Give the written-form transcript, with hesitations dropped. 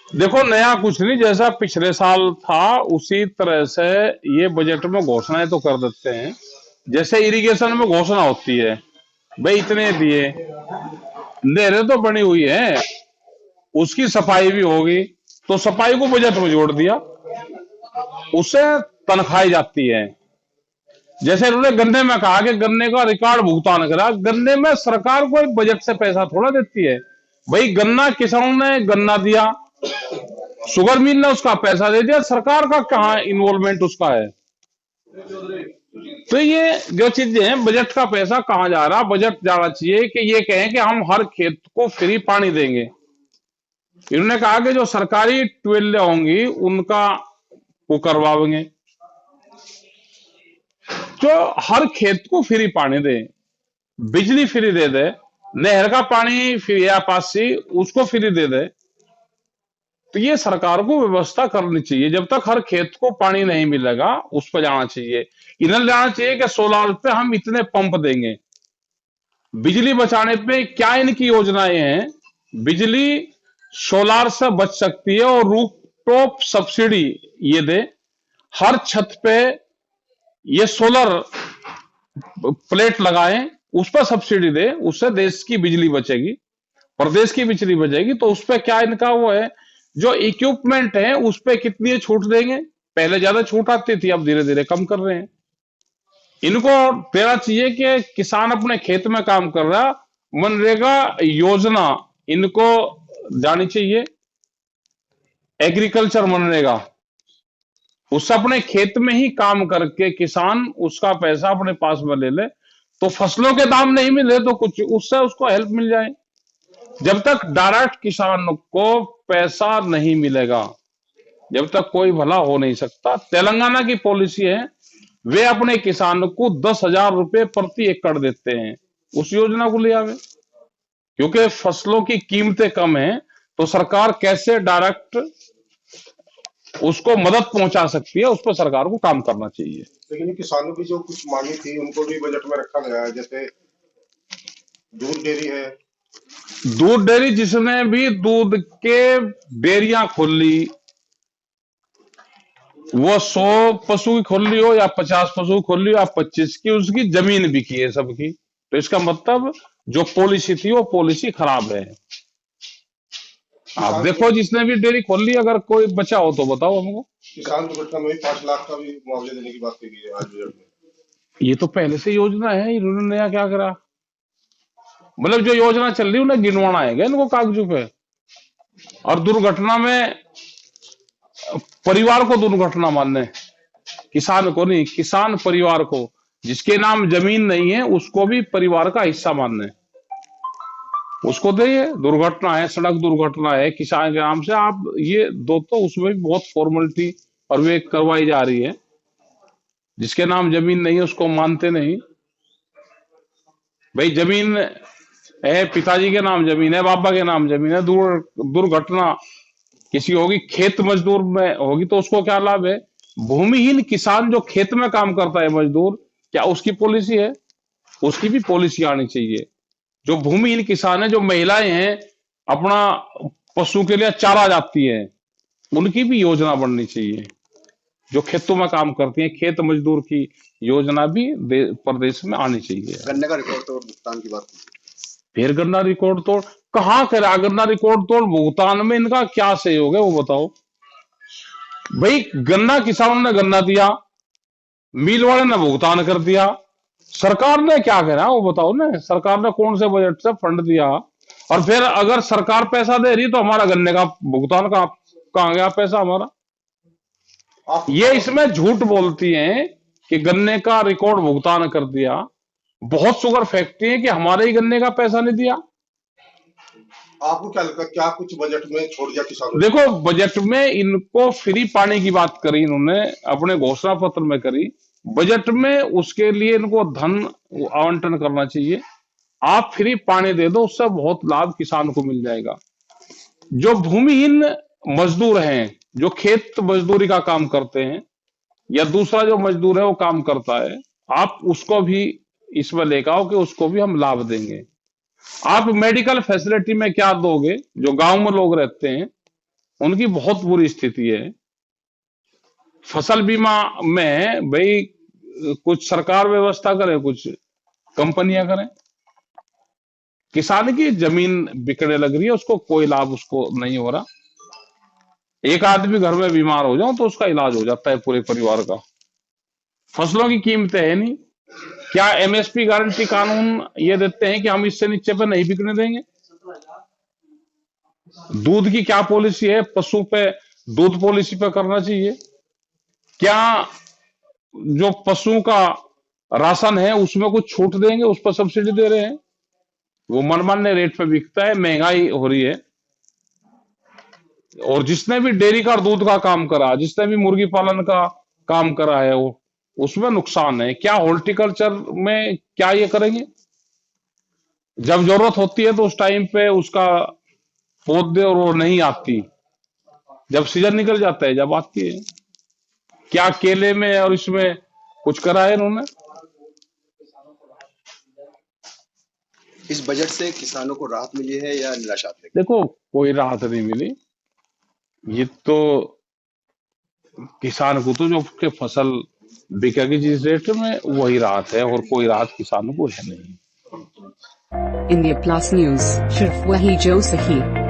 देखो नया कुछ नहीं, जैसा पिछले साल था उसी तरह से ये बजट में घोषणाएं तो कर देते हैं। जैसे इरिगेशन में घोषणा होती है, भाई इतने दिए, नहरें तो बनी हुई है, उसकी सफाई भी होगी, तो सफाई को बजट में जोड़ दिया, उससे तनख्वाही जाती है। जैसे इन्होंने गन्ने में कहा कि गन्ने का रिकॉर्ड भुगतान करा, गन्ने में सरकार कोई बजट से पैसा थोड़ा देती है। भाई गन्ना किसानों ने गन्ना दिया, शुगर मिल ने उसका पैसा दे दिया, सरकार का कहाँ इन्वॉल्वमेंट उसका है? तो ये जो चीजें हैं, बजट का पैसा कहाँ जा रहा? बजट जाना चाहिए कि ये कहें कि हम हर खेत को फ्री पानी देंगे। इन्होंने कहा कि जो सरकारी ट्यूबवेल होंगी उनका वो करवाएंगे, जो हर खेत को फ्री पानी दे, बिजली फ्री दे दे, नहर का पानी फ्री या पासी उसको फ्री दे दे। तो ये सरकार को व्यवस्था करनी चाहिए, जब तक हर खेत को पानी नहीं मिलेगा उस पर जाना चाहिए। इन्हें जाना चाहिए कि सोलार पे हम इतने पंप देंगे। बिजली बचाने पे क्या इनकी योजनाएं हैं? बिजली सोलार से बच सकती है और रूफटॉप सब्सिडी ये दे, हर छत पे ये सोलर प्लेट लगाएं, उस पर सब्सिडी दे, उससे देश की बिजली बचेगी, प्रदेश की बिजली बचेगी। तो उस पर क्या इनका वो है, जो इक्विपमेंट है उस पर कितनी छूट देंगे? पहले ज्यादा छूट आती थी, अब धीरे धीरे कम कर रहे हैं। इनको देना चाहिए कि किसान अपने खेत में काम कर रहा, मनरेगा योजना इनको जानी चाहिए, एग्रीकल्चर मनरेगा, उससे अपने खेत में ही काम करके किसान उसका पैसा अपने पास में ले ले, तो फसलों के दाम नहीं मिले तो कुछ उससे उसको हेल्प मिल जाए। जब तक डायरेक्ट किसान को पैसा नहीं मिलेगा, जब तक कोई भला हो नहीं सकता। तेलंगाना की पॉलिसी है, वे अपने किसान को 10,000 रुपए प्रति एकड़ देते हैं, उस योजना को ले आवे। क्योंकि फसलों की कीमतें कम है, तो सरकार कैसे डायरेक्ट उसको मदद पहुंचा सकती है, उस पर सरकार को काम करना चाहिए। लेकिन किसानों की जो कुछ मांगी थी उनको भी बजट में रखा गया है, जैसे दूध डेयरी है। दूध डेयरी, जिसने भी दूध के डेयरियां खोल ली, वो 100 पशु की खोल ली हो या 50 पशु खोल ली हो या 25 की, उसकी जमीन बिकी है सबकी। तो इसका मतलब जो पॉलिसी थी वो पॉलिसी खराब है। आप देखो जिसने भी डेयरी खोल ली, अगर कोई बचा हो तो बताओ हमको। किसान दुर्घटना में भी 5 लाख का भी मुआवजा देने की बात कही है आज बजट में। ये तो पहले से योजना है, इन्होंने नया क्या करा? मतलब जो योजना चल रही है उन्हें गिनवाना है क्या इनको कागजों पे? और दुर्घटना में परिवार को दुर्घटना मानने, किसान को नहीं, किसान परिवार को, जिसके नाम जमीन नहीं है उसको भी परिवार का हिस्सा मानने, उसको दे। दुर्घटना है, सड़क दुर्घटना है, किसान के नाम से आप ये दो, तो उसमें भी बहुत फॉर्मेलिटी और वे करवाई जा रही है। जिसके नाम जमीन नहीं है उसको मानते नहीं। भाई जमीन है, पिताजी के नाम जमीन है, बाबा के नाम जमीन है, दुर्घटना किसी होगी, खेत मजदूर में होगी, तो उसको क्या लाभ है? भूमिहीन किसान जो खेत में काम करता है मजदूर, क्या उसकी पॉलिसी है? उसकी भी पॉलिसी आनी चाहिए। जो भूमिहीन किसान है, जो महिलाएं हैं अपना पशु के लिए चारा जाती है, उनकी भी योजना बननी चाहिए। जो खेतों में काम करती हैं, खेत मजदूर की योजना भी प्रदेश में आनी चाहिए। गन्ने का रिकॉर्ड तोड़ भुगतान की बात की। फिर गन्ना रिकॉर्ड तोड़ कहाँ करा? गन्ना रिकॉर्ड तोड़ भुगतान में इनका क्या सहयोग है वो बताओ। भाई गन्ना किसानों ने गन्ना दिया, मिल वाले ने भुगतान कर दिया, सरकार ने क्या करा वो बताओ ना? सरकार ने कौन से बजट से फंड दिया? और फिर अगर सरकार पैसा दे रही तो हमारा गन्ने का भुगतान कहाँ गया पैसा हमारा? ये इसमें झूठ बोलती हैं कि गन्ने का रिकॉर्ड भुगतान कर दिया। बहुत शुगर फैक्ट्री है कि हमारे ही गन्ने का पैसा नहीं दिया। आपको क्या लगता है, क्या कुछ बजट में छोड़ दिया किसानों? देखो बजट में इनको फ्री पानी की बात करी, इन्होंने अपने घोषणा पत्र में करी, बजट में उसके लिए इनको धन आवंटन करना चाहिए। आप फ्री पानी दे दो, उससे बहुत लाभ किसान को मिल जाएगा। जो भूमिहीन मजदूर हैं, जो खेत मजदूरी का काम करते हैं, या दूसरा जो मजदूर है वो काम करता है, आप उसको भी इसमें लेकर आओ कि उसको भी हम लाभ देंगे। आप मेडिकल फैसिलिटी में क्या दोगे? जो गांव में लोग रहते हैं उनकी बहुत बुरी स्थिति है। फसल बीमा में भाई कुछ सरकार व्यवस्था करे, कुछ कंपनियां करें। किसान की जमीन बिकने लग रही है, उसको कोई लाभ उसको नहीं हो रहा। एक आदमी घर में बीमार हो जाओ तो उसका इलाज हो जाता है पूरे परिवार का। फसलों की कीमतें है नहीं। क्या एमएसपी गारंटी कानून ये देते हैं कि हम इससे नीचे पे नहीं बिकने देंगे? दूध की क्या पॉलिसी है? पशु पे दूध पॉलिसी पे करना चाहिए। क्या जो पशुओं का राशन है उसमें कुछ छूट देंगे? उस पर सब्सिडी दे रहे हैं, वो मनमान्य रेट पे बिकता है, महंगाई हो रही है। और जिसने भी डेयरी का दूध का काम करा, जिसने भी मुर्गी पालन का काम करा है, वो उसमें नुकसान है। क्या हॉर्टिकल्चर में क्या ये करेंगे? जब जरूरत होती है तो उस टाइम पे उसका पौधे और वो नहीं आती, जब सीजन निकल जाता है जब आती है। क्या केले में और इसमें कुछ करा है इन्होंने? इस बजट से किसानों को राहत मिली है या निराशात्मक? देखो, कोई राहत नहीं मिली। ये तो किसान को तो जो उसके फसल बिकेगी जिस रेट में, वही राहत है, और कोई राहत किसानों को है नहीं। इंडिया प्लस न्यूज, सिर्फ वही जो सही।